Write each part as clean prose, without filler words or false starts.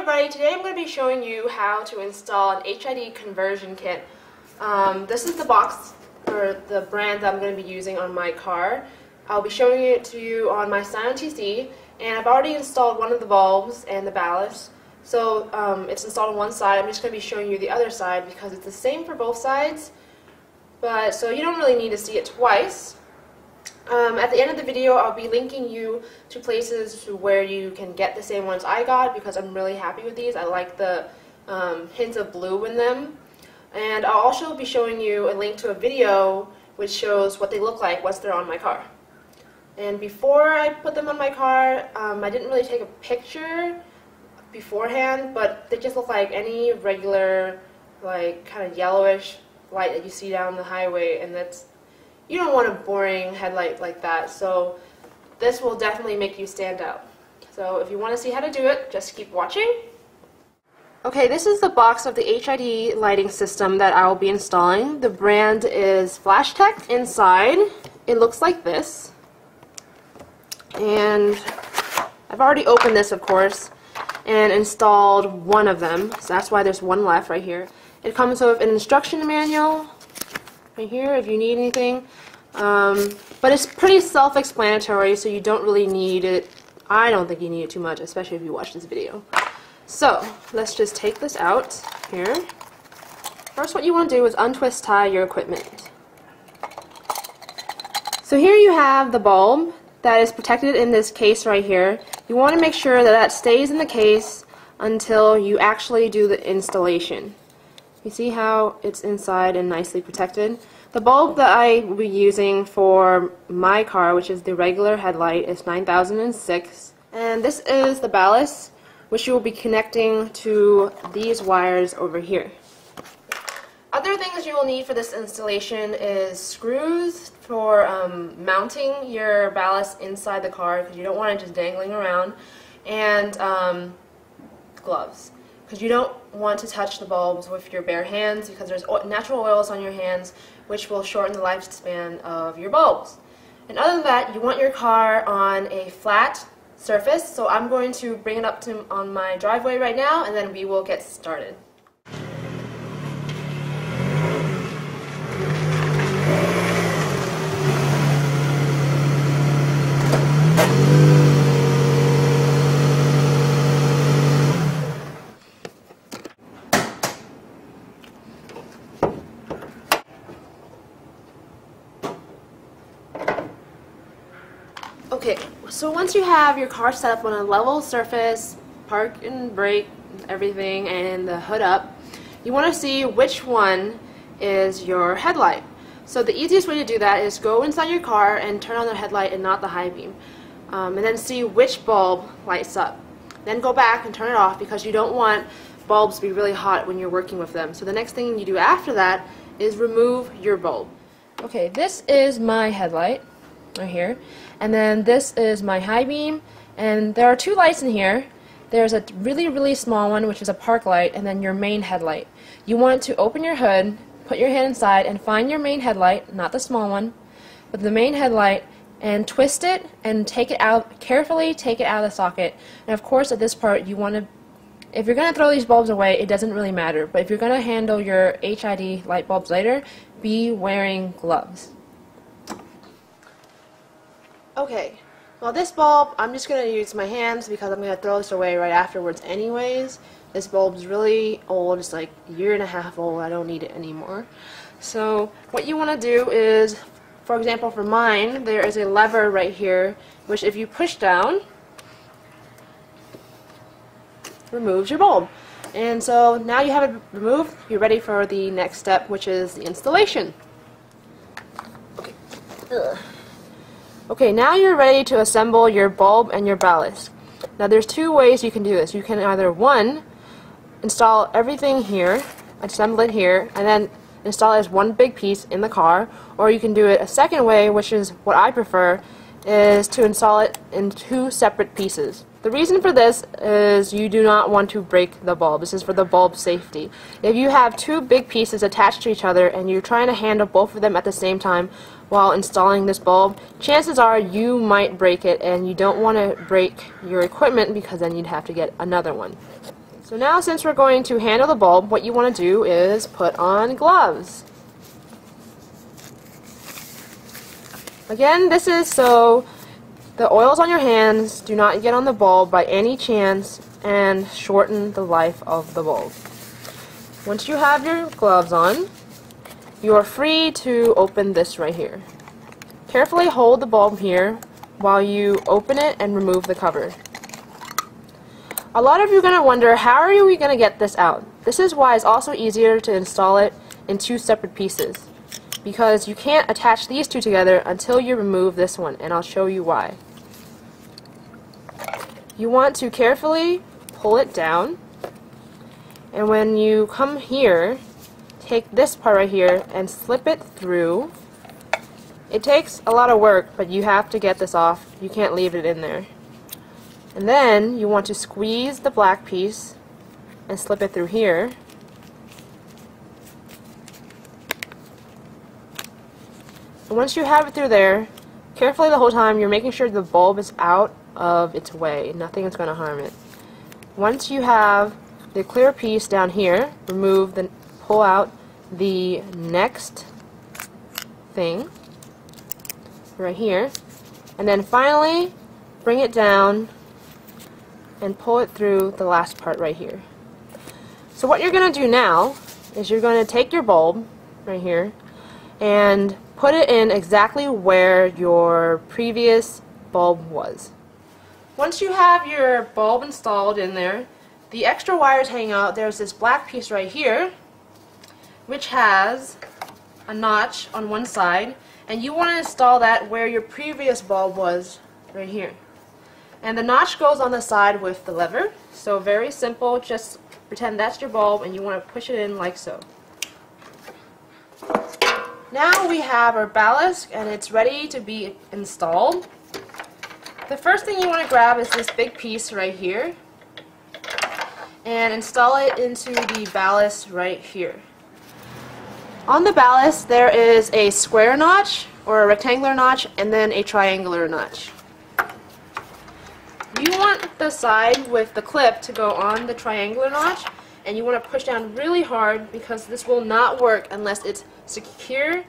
everybody, today I'm going to be showing you how to install an HID conversion kit. This is the box or the brand that I'm going to be using on my car. I'll be showing it to you on my Scion TC, and I've already installed one of the bulbs and the ballast. So it's installed on one side. I'm just going to be showing you the other side because it's the same for both sides, but so you don't really need to see it twice. At the end of the video, I'll be linking you to places where you can get the same ones I got because I'm really happy with these. I like the hints of blue in them. And I'll also be showing you a link to a video which shows what they look like once they're on my car. And before I put them on my car, I didn't really take a picture beforehand, but they just look like any regular, like, kind of yellowish light that you see down the highway, and you don't want a boring headlight like that, so this will definitely make you stand out. So if you want to see how to do it, just keep watching. Okay, this is the box of the HID lighting system that I will be installing. The brand is Flashtech. Inside, it looks like this. And I've already opened this, of course, and installed one of them. So that's why there's one left right here. It comes with an instruction manual right here if you need anything, but it's pretty self-explanatory, so you don't really need it. I don't think you need it too much, especially if you watch this video. So let's just take this out here. First, what you want to do is untwist tie your equipment. So here you have the bulb that is protected in this case right here. You want to make sure that that stays in the case until you actually do the installation. You see how it's inside and nicely protected? The bulb that I will be using for my car, which is the regular headlight, is 9006. And this is the ballast, which you will be connecting to these wires over here. Other things you will need for this installation is screws for mounting your ballast inside the car, because you don't want it just dangling around, and gloves, because you don't want to touch the bulbs with your bare hands because there's natural oils on your hands which will shorten the lifespan of your bulbs. And other than that, you want your car on a flat surface, so I'm going to bring it up on my driveway right now, and then we will get started. Okay, so once you have your car set up on a level surface, park and brake, everything, and the hood up, you want to see which one is your headlight. So the easiest way to do that is go inside your car and turn on the headlight and not the high beam. And then see which bulb lights up. Then go back and turn it off because you don't want bulbs to be really hot when you're working with them. So the next thing you do after that is remove your bulb. Okay, this is my headlight right here, and then this is my high beam, and there are two lights in here. There's a really small one, which is a park light, and then your main headlight. You want to open your hood, put your hand inside, and find your main headlight, not the small one, but the main headlight, and twist it and take it out, carefully take it out of the socket. And of course at this part you want to, if you're going to throw these bulbs away, it doesn't really matter, but if you're going to handle your HID light bulbs later, be wearing gloves. Okay, well this bulb, I'm just going to use my hands because I'm going to throw this away right afterwards anyways. This bulb's really old, it's like a year and a half old, I don't need it anymore. So what you want to do is, for example for mine, there is a lever right here, which if you push down, removes your bulb. And so now you have it removed, you're ready for the next step, which is the installation. Okay. Okay, now you're ready to assemble your bulb and your ballast. Now there's two ways you can do this. You can either, one, install everything here, assemble it here, and then install it as one big piece in the car, or you can do it a second way, which is what I prefer, is to install it in two separate pieces. The reason for this is you do not want to break the bulb. This is for the bulb safety. If you have two big pieces attached to each other and you're trying to handle both of them at the same time while installing this bulb, chances are you might break it, and you don't want to break your equipment because then you'd have to get another one. So now, since we're going to handle the bulb, what you want to do is put on gloves. Again, this is so the oils on your hands do not get on the bulb by any chance and shorten the life of the bulb. Once you have your gloves on, you are free to open this right here. Carefully hold the bulb here while you open it and remove the cover. A lot of you are going to wonder, how are we going to get this out? This is why it's also easier to install it in two separate pieces, because you can't attach these two together until you remove this one, and I'll show you why. You want to carefully pull it down, and when you come here, take this part right here and slip it through. It takes a lot of work, but you have to get this off. You can't leave it in there. And then you want to squeeze the black piece and slip it through here. And once you have it through there, carefully the whole time you're making sure the bulb is out of its way. Nothing is going to harm it. Once you have the clear piece down here, pull out the next thing right here, and then finally bring it down and pull it through the last part right here. So what you're going to do now is you're going to take your bulb right here and put it in exactly where your previous bulb was. Once you have your bulb installed in there, the extra wires hanging out, there's this black piece right here which has a notch on one side, and you want to install that where your previous bulb was, right here. And the notch goes on the side with the lever, so very simple. Just pretend that's your bulb and you want to push it in like so. Now we have our ballast and it's ready to be installed. The first thing you want to grab is this big piece right here and install it into the ballast right here. On the ballast there is a square notch or a rectangular notch and then a triangular notch. You want the side with the clip to go on the triangular notch, and you want to push down really hard because this will not work unless it's secure.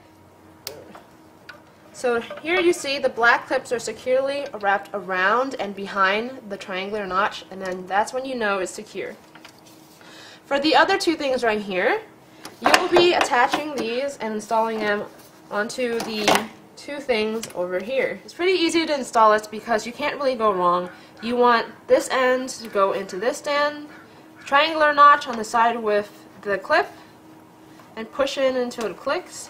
So here you see the black clips are securely wrapped around and behind the triangular notch, and then that's when you know it's secure. For the other two things right here, you will be attaching these and installing them onto the two things over here. It's pretty easy to install this because you can't really go wrong. You want this end to go into this end, triangular notch on the side with the clip, and push in until it clicks,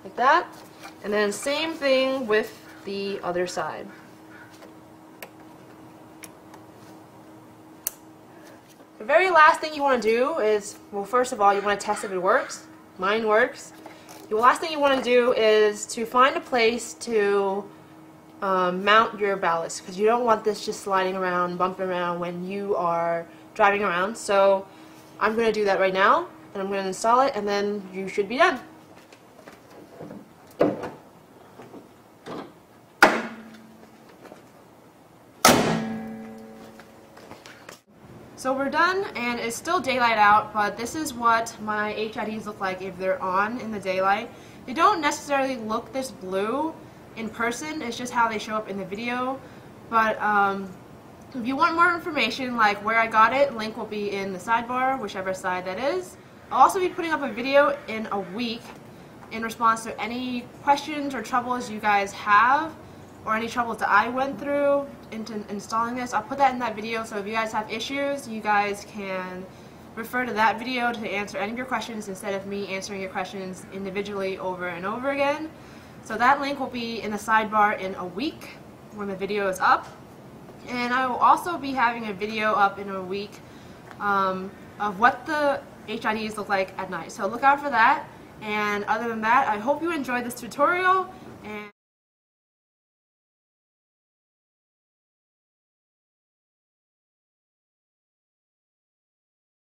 like that. And then same thing with the other side. The very last thing you want to do is, well, first of all, you want to test if it works. Mine works. The last thing you want to do is to find a place to mount your ballast, because you don't want this just sliding around, bumping around when you are driving around. So I'm going to do that right now, and I'm going to install it, and then you should be done. So we're done, and it's still daylight out, but this is what my HIDs look like if they're on in the daylight. They don't necessarily look this blue in person, it's just how they show up in the video. But if you want more information, like where I got it, link will be in the sidebar, whichever side that is. I'll also be putting up a video in a week in response to any questions or troubles you guys have, or any troubles that I went through into installing this. I'll put that in that video, so if you guys have issues, you guys can refer to that video to answer any of your questions instead of me answering your questions individually over and over again. So that link will be in the sidebar in a week when the video is up. And I will also be having a video up in a week of what the HIDs look like at night. So look out for that. And other than that, I hope you enjoyed this tutorial. And